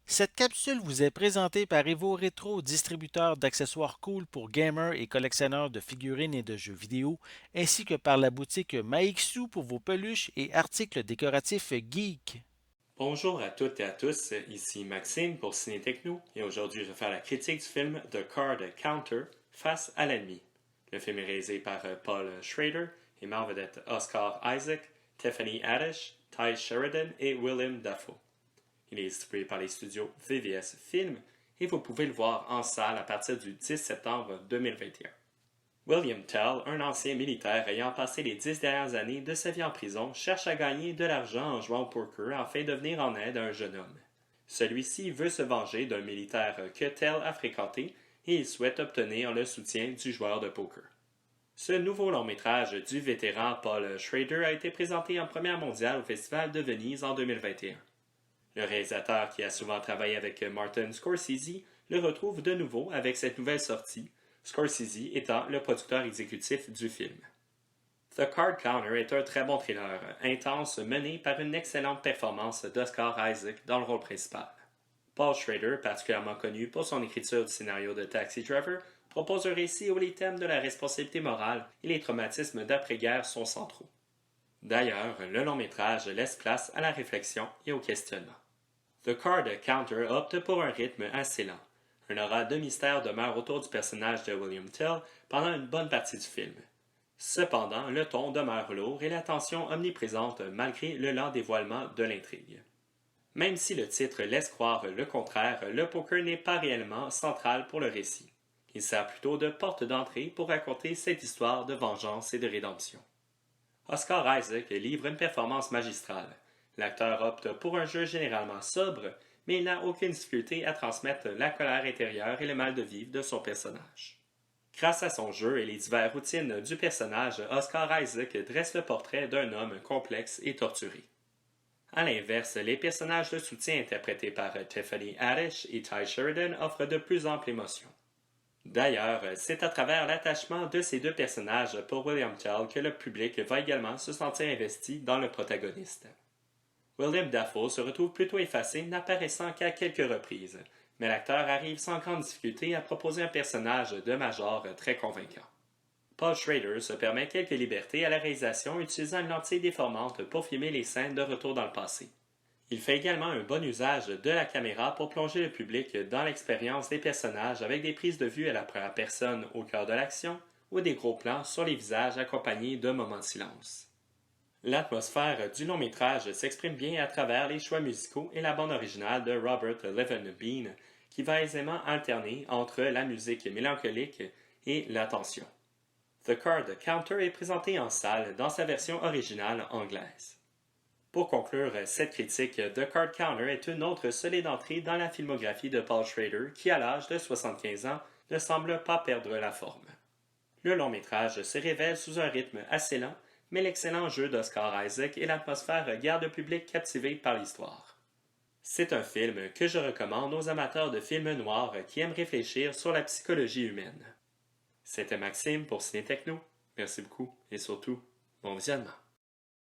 Cette capsule vous est présentée par Evo Retro, distributeur d'accessoires cool pour gamers et collectionneurs de figurines et de jeux vidéo, ainsi que par la boutique Maixu pour vos peluches et articles décoratifs geek. Bonjour à toutes et à tous, ici Maxime pour Ciné Techno et aujourd'hui je vais faire la critique du film The Card Counter Face à l'ennemi. Le film est réalisé par Paul Schrader et met en vedette Oscar Isaac, Tiffany Haddish, Ty Sheridan et William Dafoe. Il est distribué par les studios VVS Film et vous pouvez le voir en salle à partir du 10 septembre 2021. William Tell, un ancien militaire ayant passé les 10 dernières années de sa vie en prison, cherche à gagner de l'argent en jouant au poker afin de venir en aide à un jeune homme. Celui-ci veut se venger d'un militaire que Tell a fréquenté et il souhaite obtenir le soutien du joueur de poker. Ce nouveau long-métrage du vétéran Paul Schrader a été présenté en première mondiale au Festival de Venise en 2021. Le réalisateur qui a souvent travaillé avec Martin Scorsese le retrouve de nouveau avec cette nouvelle sortie, Scorsese étant le producteur exécutif du film. The Card Counter est un très bon thriller, intense, mené par une excellente performance d'Oscar Isaac dans le rôle principal. Paul Schrader, particulièrement connu pour son écriture du scénario de Taxi Driver, propose un récit où les thèmes de la responsabilité morale et les traumatismes d'après-guerre sont centraux. D'ailleurs, le long-métrage laisse place à la réflexion et au questionnement. The Card Counter opte pour un rythme assez lent. Un aura de mystère demeure autour du personnage de William Tell pendant une bonne partie du film. Cependant, le ton demeure lourd et la tension omniprésente malgré le lent dévoilement de l'intrigue. Même si le titre laisse croire le contraire, le poker n'est pas réellement central pour le récit. Il sert plutôt de porte d'entrée pour raconter cette histoire de vengeance et de rédemption. Oscar Isaac livre une performance magistrale. L'acteur opte pour un jeu généralement sobre, mais il n'a aucune difficulté à transmettre la colère intérieure et le mal de vivre de son personnage. Grâce à son jeu et les diverses routines du personnage, Oscar Isaac dresse le portrait d'un homme complexe et torturé. A l'inverse, les personnages de soutien interprétés par Tiffany Haddish et Ty Sheridan offrent de plus amples émotions. D'ailleurs, c'est à travers l'attachement de ces deux personnages pour William Tell que le public va également se sentir investi dans le protagoniste. William Dafoe se retrouve plutôt effacé, n'apparaissant qu'à quelques reprises, mais l'acteur arrive sans grande difficulté à proposer un personnage de major très convaincant. Paul Schrader se permet quelques libertés à la réalisation utilisant une lentille déformante pour filmer les scènes de retour dans le passé. Il fait également un bon usage de la caméra pour plonger le public dans l'expérience des personnages avec des prises de vue à la première personne au cœur de l'action ou des gros plans sur les visages accompagnés de moments de silence. L'atmosphère du long métrage s'exprime bien à travers les choix musicaux et la bande originale de Robert Levenbean qui va aisément alterner entre la musique mélancolique et la tension. The Card Counter est présenté en salle dans sa version originale anglaise. Pour conclure cette critique, The Card Counter est une autre solide entrée dans la filmographie de Paul Schrader qui, à l'âge de 75 ans, ne semble pas perdre la forme. Le long métrage se révèle sous un rythme assez lent, mais l'excellent jeu d'Oscar Isaac et l'atmosphère garde le public captivé par l'histoire. C'est un film que je recommande aux amateurs de films noirs qui aiment réfléchir sur la psychologie humaine. C'était Maxime pour Ciné Techno. Merci beaucoup et surtout, bon visionnement.